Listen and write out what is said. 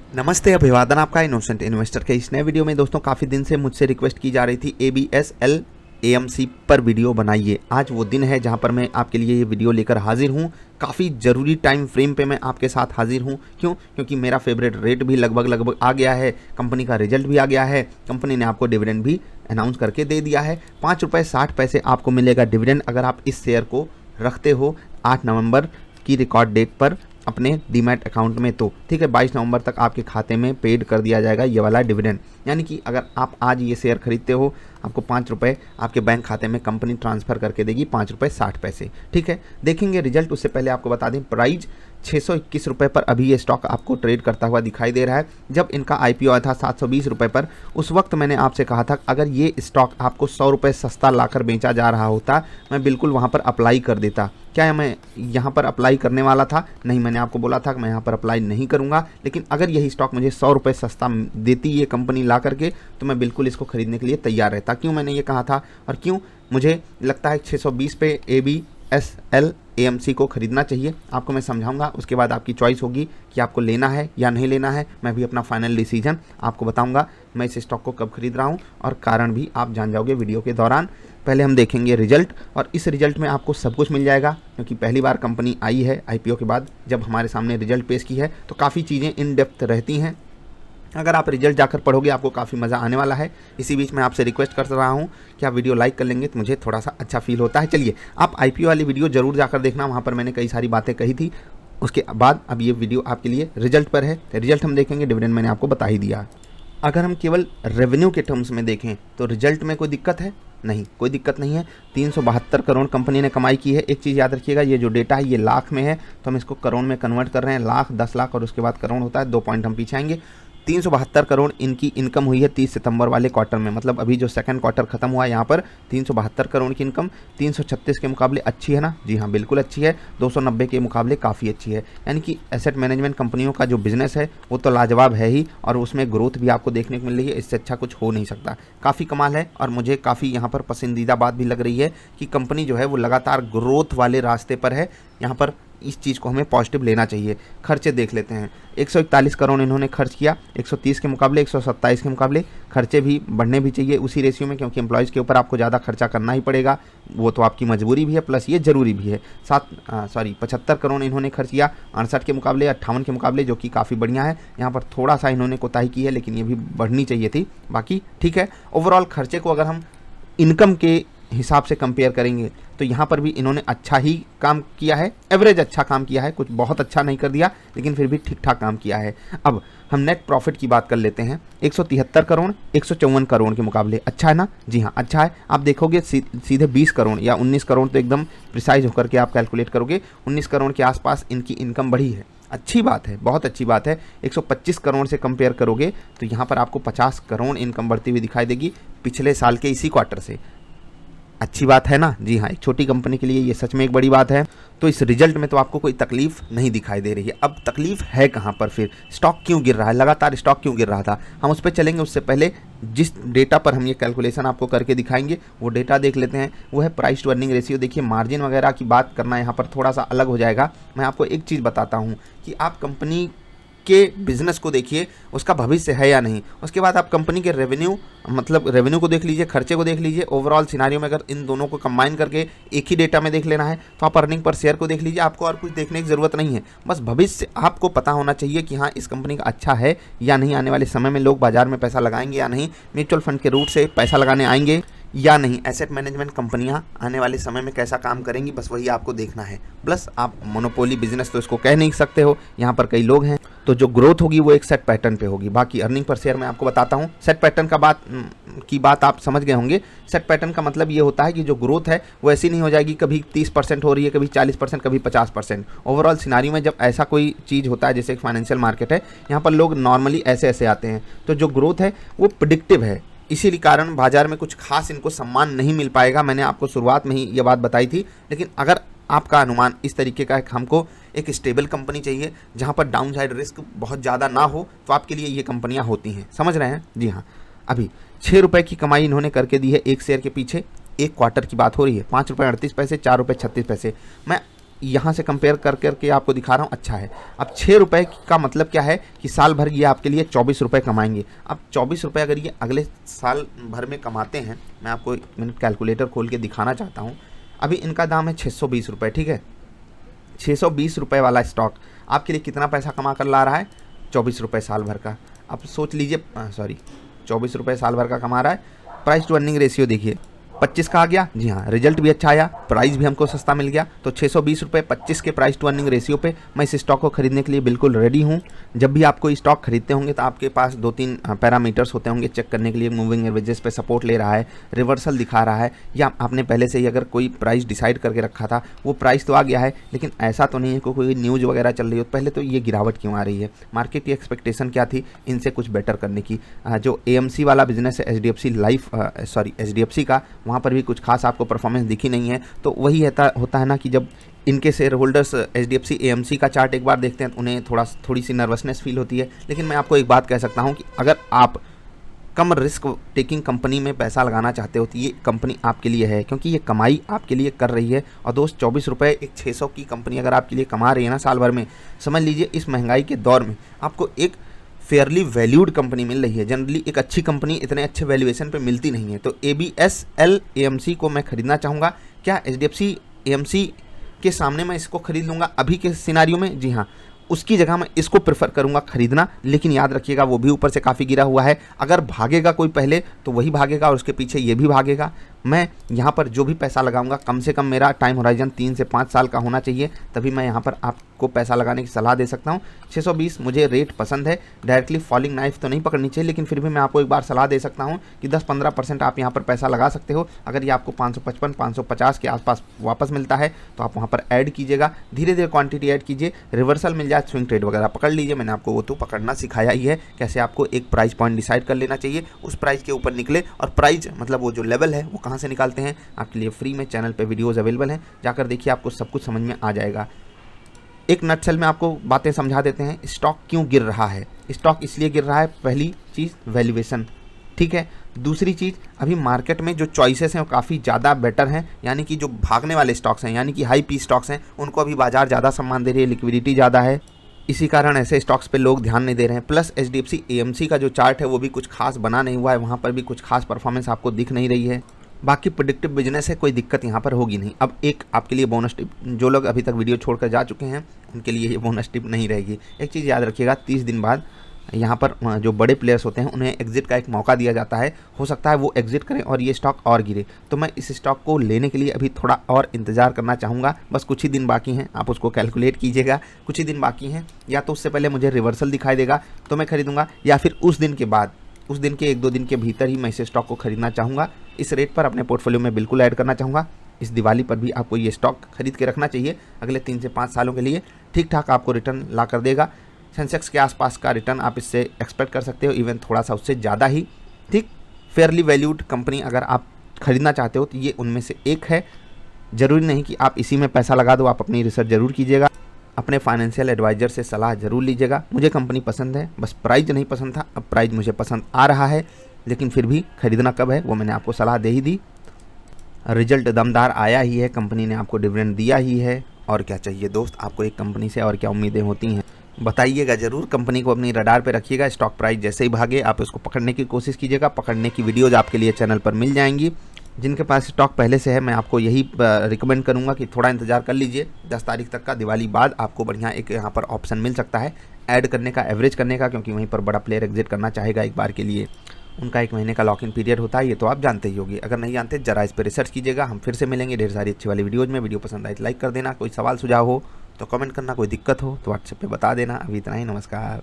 नमस्ते, अभिवादन आपका इनोसेंट इन्वेस्टर के इस नए वीडियो में। दोस्तों, काफ़ी दिन से मुझसे रिक्वेस्ट की जा रही थी ABSL AMC पर वीडियो बनाइए। आज वो दिन है जहां पर मैं आपके लिए ये वीडियो लेकर हाजिर हूं। काफ़ी ज़रूरी टाइम फ्रेम पे मैं आपके साथ हाजिर हूं। क्यों? क्योंकि मेरा फेवरेट रेट भी लगभग आ गया है, कंपनी का रिजल्ट भी आ गया है, कंपनी ने आपको डिविडेंड भी अनाउंस करके दे दिया है। 5 रुपये 60 पैसे आपको मिलेगा डिविडेंड अगर आप इस शेयर को रखते हो 8 नवंबर की रिकॉर्ड डेट पर अपने डीमैट अकाउंट में। तो ठीक है, 22 नवंबर तक आपके खाते में पेड कर दिया जाएगा ये वाला डिविडेंड। यानी कि अगर आप आज ये शेयर खरीदते हो, आपको 5 रुपये आपके बैंक खाते में कंपनी ट्रांसफ़र करके देगी, 5 रुपये 60 पैसे। ठीक है, देखेंगे रिजल्ट। उससे पहले आपको बता दें, प्राइस 621 रुपये पर अभी ये स्टॉक आपको ट्रेड करता हुआ दिखाई दे रहा है। जब इनका IPO आया था 720 रुपये पर, उस वक्त मैंने आपसे कहा था अगर ये स्टॉक आपको 100 रुपये सस्ता लाकर बेचा जा रहा होता, मैं बिल्कुल वहाँ पर अप्लाई कर देता। क्या मैं यहाँ पर अप्लाई करने वाला था? नहीं, मैंने आपको बोला था कि मैं यहाँ पर अप्लाई नहीं करूँगा। लेकिन अगर यही स्टॉक मुझे 100 रुपये सस्ता देती ये कंपनी ला करके, तो मैं बिल्कुल इसको खरीदने के लिए तैयार रहता। क्यों मैंने ये कहा था और क्यों मुझे लगता है 620 पे ABSL AMC को खरीदना चाहिए, आपको मैं समझाऊंगा। उसके बाद आपकी चॉइस होगी कि आपको लेना है या नहीं लेना है। मैं भी अपना फाइनल डिसीजन आपको बताऊंगा। मैं इस स्टॉक को कब खरीद रहा हूं और कारण भी आप जान जाओगे वीडियो के दौरान। पहले हम देखेंगे रिजल्ट, और इस रिजल्ट में आपको सब कुछ मिल जाएगा, क्योंकि पहली बार कंपनी आई है IPO के बाद। जब हमारे सामने रिजल्ट पेश की है तो काफ़ी चीज़ें इन डेप्थ रहती हैं। अगर आप रिजल्ट जाकर पढ़ोगे आपको काफ़ी मज़ा आने वाला है। इसी बीच मैं आपसे रिक्वेस्ट कर रहा हूँ कि आप वीडियो लाइक कर लेंगे तो मुझे थोड़ा सा अच्छा फील होता है। चलिए, आप IPO वाली वीडियो ज़रूर जाकर देखना, वहाँ पर मैंने कई सारी बातें कही थी। उसके बाद अब ये वीडियो आपके लिए रिजल्ट पर है। तो रिजल्ट हम देखेंगे, डिविडेंड मैंने आपको बता ही दिया। अगर हम केवल रेवेन्यू के टर्म्स में देखें तो रिजल्ट में कोई दिक्कत है? नहीं, कोई दिक्कत नहीं है। 372 करोड़ कंपनी ने कमाई की है। एक चीज़ याद रखिएगा, ये जो डेटा है ये लाख में है, तो हम इसको करोड़ में कन्वर्ट कर रहे हैं। लाख, 10 लाख और उसके बाद करोड़ होता है। 2 पॉइंट हम पीछे आएंगे। 372 करोड़ इनकी इनकम हुई है 30 सितंबर वाले क्वार्टर में, मतलब अभी जो सेकंड क्वार्टर खत्म हुआ है यहाँ पर 372 करोड़ की इनकम 336 के मुकाबले अच्छी है ना? जी हाँ, बिल्कुल अच्छी है। 290 के मुकाबले काफ़ी अच्छी है। यानी कि एसेट मैनेजमेंट कंपनियों का जो बिजनेस है वो तो लाजवाब है ही, और उसमें ग्रोथ भी आपको देखने को मिल रही है। इससे अच्छा कुछ हो नहीं सकता। काफ़ी कमाल है, और मुझे काफ़ी यहाँ पर पसंदीदा बात भी लग रही है कि कंपनी जो है वो लगातार ग्रोथ वाले रास्ते पर है। यहाँ पर इस चीज़ को हमें पॉजिटिव लेना चाहिए। खर्चे देख लेते हैं। 141 करोड़ इन्होंने खर्च किया, 130 के मुकाबले 127 के मुकाबले। खर्चे भी बढ़ने भी चाहिए उसी रेशियो में, क्योंकि एम्प्लॉयज़ के ऊपर आपको ज़्यादा खर्चा करना ही पड़ेगा। वो तो आपकी मजबूरी भी है, प्लस ये ज़रूरी भी है। 75 करोड़ इन्होंने खर्च किया 68 के मुकाबले, 58 के मुकाबले, जो कि काफ़ी बढ़िया है। यहाँ पर थोड़ा सा इन्होंने कोताही की है, लेकिन ये भी बढ़नी चाहिए थी। बाकी ठीक है। ओवरऑल खर्चे को अगर हम इनकम के हिसाब से कंपेयर करेंगे तो यहाँ पर भी इन्होंने अच्छा ही काम किया है, एवरेज अच्छा काम किया है। कुछ बहुत अच्छा नहीं कर दिया, लेकिन फिर भी ठीक ठाक काम किया है। अब हम नेट प्रॉफिट की बात कर लेते हैं। 173 करोड़ 154 करोड़ के मुकाबले अच्छा है ना? जी हाँ, अच्छा है। आप देखोगे सीधे 20 करोड़ या 19 करोड़, तो एकदम प्रिसाइज होकर के आप कैलकुलेट करोगे 19 करोड़ के आसपास इनकी इनकम बढ़ी है। अच्छी बात है, बहुत अच्छी बात है। 125 करोड़ से कंपेयर करोगे तो यहाँ पर आपको 50 करोड़ इनकम बढ़ती हुई दिखाई देगी पिछले साल के इसी क्वार्टर से। अच्छी बात है ना? जी हाँ, एक छोटी कंपनी के लिए ये सच में एक बड़ी बात है। तो इस रिजल्ट में तो आपको कोई तकलीफ नहीं दिखाई दे रही है। अब तकलीफ है कहाँ पर फिर? स्टॉक क्यों गिर रहा है? लगातार स्टॉक क्यों गिर रहा था? हम उस पर चलेंगे। उससे पहले जिस डेटा पर हम ये कैलकुलेशन आपको करके दिखाएंगे वो डेटा देख लेते हैं। वो है प्राइस टू अर्निंग रेशियो। देखिए, मार्जिन वगैरह की बात करना यहाँ पर थोड़ा सा अलग हो जाएगा। मैं आपको एक चीज़ बताता हूँ कि आप कंपनी के बिजनेस को देखिए, उसका भविष्य है या नहीं। उसके बाद आप कंपनी के रेवेन्यू को देख लीजिए, खर्चे को देख लीजिए। ओवरऑल सिनारियो में अगर इन दोनों को कंबाइन करके एक ही डेटा में देख लेना है तो आप अर्निंग पर शेयर को देख लीजिए। आपको और कुछ देखने की ज़रूरत नहीं है। बस भविष्य आपको पता होना चाहिए कि हाँ, इस कंपनी का अच्छा है या नहीं। आने वाले समय में लोग बाजार में पैसा लगाएंगे या नहीं, म्यूचुअल फंड के रूट से पैसा लगाने आएंगे या नहीं, एसेट मैनेजमेंट कंपनियां आने वाले समय में कैसा काम करेंगी, बस वही आपको देखना है। प्लस आप मोनोपोली बिजनेस तो इसको कह नहीं सकते हो, यहाँ पर कई लोग हैं। तो जो ग्रोथ होगी वो एक सेट पैटर्न पे होगी। बाकी अर्निंग पर शेयर मैं आपको बताता हूँ। सेट पैटर्न की बात आप समझ गए होंगे। सेट पैटर्न का मतलब ये होता है कि जो ग्रोथ है वो ऐसी नहीं हो जाएगी, कभी 30% हो रही है, कभी 40%, कभी 50%। ओवरऑल सिनारियो में जब ऐसा कोई चीज़ होता है, जैसे एक फाइनेंशियल मार्केट है, यहाँ पर लोग नॉर्मली ऐसे आते हैं। तो जो ग्रोथ है वो प्रिडिक्टिव है, इसीलिए कारण बाजार में कुछ खास इनको सम्मान नहीं मिल पाएगा। मैंने आपको शुरुआत में ही ये बात बताई थी। लेकिन अगर आपका अनुमान इस तरीके का है कि हमको एक स्टेबल कंपनी चाहिए जहां पर डाउन साइड रिस्क बहुत ज़्यादा ना हो, तो आपके लिए ये कंपनियां होती हैं। समझ रहे हैं? जी हाँ। अभी 6 रुपये की कमाई इन्होंने करके दी है एक शेयर के पीछे। एक क्वार्टर की बात हो रही है। 5 रुपये 38 पैसे, 4 रुपये 36 पैसे। मैं यहाँ से कंपेयर कर करके आपको दिखा रहा हूँ, अच्छा है। अब 6 रुपये का मतलब क्या है कि साल भर ये आपके लिए 24 रुपये कमाएंगे। अब 24 रुपये अगर ये अगले साल भर में कमाते हैं, मैं आपको 1 मिनट कैलकुलेटर खोल के दिखाना चाहता हूँ। अभी इनका दाम है 620 रुपये, ठीक है। 620 रुपये वाला स्टॉक आपके लिए कितना पैसा कमा कर ला रहा है? 24 रुपये साल भर का। अब सोच लीजिए, 24 रुपये साल भर का कमा रहा है। प्राइस टू अर्निंग रेशियो देखिए 25 का आ गया। जी हाँ, रिजल्ट भी अच्छा आया, प्राइस भी हमको सस्ता मिल गया। तो 620 रुपये 25 के प्राइस टू अर्निंग रेशियो पे मैं इस स्टॉक को खरीदने के लिए बिल्कुल रेडी हूँ। जब भी आपको स्टॉक खरीदते होंगे तो आपके पास 2-3 पैरामीटर्स होते होंगे चेक करने के लिए। मूविंग एवरेजेस पे सपोर्ट ले रहा है, रिवर्सल दिखा रहा है, या आपने पहले से ही अगर कोई प्राइस डिसाइड करके रखा था, वो प्राइस तो आ गया है, लेकिन ऐसा तो नहीं है कि कोई न्यूज़ वगैरह चल रही हो। पहले तो ये गिरावट क्यों आ रही है? मार्केट की एक्सपेक्टेशन क्या थी इनसे कुछ बेटर करने की? जो AMC वाला बिजनेस है HDFC का, वहाँ पर भी कुछ खास आपको परफॉर्मेंस दिखी नहीं है। तो वही होता है ना कि जब इनके शेयर होल्डर्स HDFC AMC का चार्ट एक बार देखते हैं तो उन्हें थोड़ी सी नर्वसनेस फील होती है। लेकिन मैं आपको एक बात कह सकता हूं कि अगर आप कम रिस्क टेकिंग कंपनी में पैसा लगाना चाहते हो तो ये कंपनी आपके लिए है, क्योंकि ये कमाई आपके लिए कर रही है। और दोस्त 24 रुपये एक 600 की कंपनी अगर आपके लिए कमा रही है ना साल भर में, समझ लीजिए इस महंगाई के दौर में आपको एक फेयरली वैल्यूड कंपनी मिल रही है। जनरली एक अच्छी कंपनी इतने अच्छे वैल्यूएशन पे मिलती नहीं है। तो ABSL AMC को मैं खरीदना चाहूँगा। क्या HDFC AMC के सामने मैं इसको खरीद लूँगा अभी के सिनारियो में? जी हाँ, उसकी जगह मैं इसको प्रेफर करूँगा खरीदना। लेकिन याद रखिएगा वो भी ऊपर से काफ़ी गिरा हुआ है। अगर भागेगा कोई पहले तो वही भागेगा और उसके पीछे ये भी भागेगा। मैं यहाँ पर जो भी पैसा लगाऊंगा कम से कम मेरा टाइम होराइजन 3 से 5 साल का होना चाहिए, तभी मैं यहाँ पर आपको पैसा लगाने की सलाह दे सकता हूँ। 620 मुझे रेट पसंद है। डायरेक्टली फॉलिंग नाइफ तो नहीं पकड़नी चाहिए, लेकिन फिर भी मैं आपको एक बार सलाह दे सकता हूँ कि 10-15% आप यहाँ पर पैसा लगा सकते हो। अगर ये आपको 555-550 के आसपास वापस मिलता है तो आप वहाँ पर ऐड कीजिएगा, धीरे धीरे क्वांटिटी ऐड कीजिए। रिवर्सल मिल जाए, स्विंग ट्रेड वगैरह पकड़ लीजिए। मैंने आपको वो तो पकड़ना सिखाया ही है, कैसे आपको एक प्राइस पॉइंट डिसाइड कर लेना चाहिए, उस प्राइस के ऊपर निकले। और प्राइस मतलब वो जो लेवल है वो कहाँ से निकालते हैं, आपके लिए फ्री में चैनल पे वीडियोस अवेलेबल हैं, जाकर देखिए, आपको सब कुछ समझ में आ जाएगा। एक नटसेल में आपको बातें समझा देते हैं। स्टॉक क्यों गिर रहा है? स्टॉक इसलिए गिर रहा है, पहली चीज़ वैल्यूएशन, ठीक है। दूसरी चीज़, अभी मार्केट में जो चॉइसेस हैं वो काफ़ी ज़्यादा बेटर हैं, यानी कि जो भागने वाले स्टॉक्स हैं, यानी कि हाई पी स्टॉक्स हैं, उनको अभी बाजार ज़्यादा सम्मान दे रही है, लिक्विडिटी ज़्यादा है। इसी कारण ऐसे स्टॉक्स पे लोग ध्यान नहीं दे रहे हैं। प्लस HDFC AMC का जो चार्ट है वो भी कुछ खास बना नहीं हुआ है, वहाँ पर भी कुछ खास परफॉर्मेंस आपको दिख नहीं रही है। बाकी प्रेडिक्टिव बिजनेस है, कोई दिक्कत यहाँ पर होगी नहीं। अब एक आपके लिए बोनस टिप, जो लोग अभी तक वीडियो छोड़कर जा चुके हैं उनके लिए ये बोनस टिप नहीं रहेगी। एक चीज़ याद रखिएगा, 30 दिन बाद यहाँ पर जो बड़े प्लेयर्स होते हैं उन्हें एग्जिट का एक मौका दिया जाता है। हो सकता है वो एग्जिट करें और ये स्टॉक और गिरे, तो मैं इस स्टॉक को लेने के लिए अभी थोड़ा और इंतज़ार करना चाहूँगा। बस कुछ ही दिन बाकी हैं, आप उसको कैलकुलेट कीजिएगा, कुछ ही दिन बाकी हैं। या तो उससे पहले मुझे रिवर्सल दिखाई देगा तो मैं खरीदूँगा, या फिर उस दिन के बाद, उस दिन के 1-2 दिन के भीतर ही मैं इस स्टॉक को खरीदना चाहूँगा। इस रेट पर अपने पोर्टफोलियो में बिल्कुल ऐड करना चाहूँगा। इस दिवाली पर भी आपको ये स्टॉक खरीद के रखना चाहिए, अगले 3 से 5 सालों के लिए ठीक ठाक आपको रिटर्न ला कर देगा। सेंसेक्स के आसपास का रिटर्न आप इससे एक्सपेक्ट कर सकते हो, इवन थोड़ा सा उससे ज़्यादा ही, ठीक। फेयरली वैल्यूड कंपनी अगर आप खरीदना चाहते हो तो ये उनमें से एक है। ज़रूरी नहीं कि आप इसी में पैसा लगा दो, आप अपनी रिसर्च ज़रूर कीजिएगा, अपने फाइनेंशियल एडवाइज़र से सलाह ज़रूर लीजिएगा। मुझे कंपनी पसंद है, बस प्राइस नहीं पसंद था, अब प्राइस मुझे पसंद आ रहा है, लेकिन फिर भी खरीदना कब है वो मैंने आपको सलाह दे ही दी। रिजल्ट दमदार आया ही है, कंपनी ने आपको डिविडेंड दिया ही है, और क्या चाहिए दोस्त, आपको एक कंपनी से और क्या उम्मीदें होती हैं? बताइएगा ज़रूर। कंपनी को अपनी रडार पे रखिएगा, स्टॉक प्राइस जैसे ही भागे आप उसको पकड़ने की कोशिश कीजिएगा। पकड़ने की वीडियोज़ आपके लिए चैनल पर मिल जाएंगी। जिनके पास स्टॉक पहले से है मैं आपको यही रिकमेंड करूंगा कि थोड़ा इंतजार कर लीजिए, 10 तारीख तक का, दिवाली बाद आपको बढ़िया एक यहाँ पर ऑप्शन मिल सकता है ऐड करने का, एवरेज करने का, क्योंकि वहीं पर बड़ा प्लेयर एग्जिट करना चाहेगा एक बार के लिए। उनका 1 महीने का लॉक इन पीरियड होता है, ये तो आप जानते ही होंगे। अगर नहीं जानते जरा इस पर रिसर्च कीजिएगा। हम फिर से मिलेंगे ढेर सारी अच्छी वाली वीडियोज़ में। वीडियो पसंद आए तो लाइक कर देना, कोई सवाल सुझाव हो तो कमेंट करना, कोई दिक्कत हो तो व्हाट्सएप पे बता देना। अभी इतना ही, नमस्कार।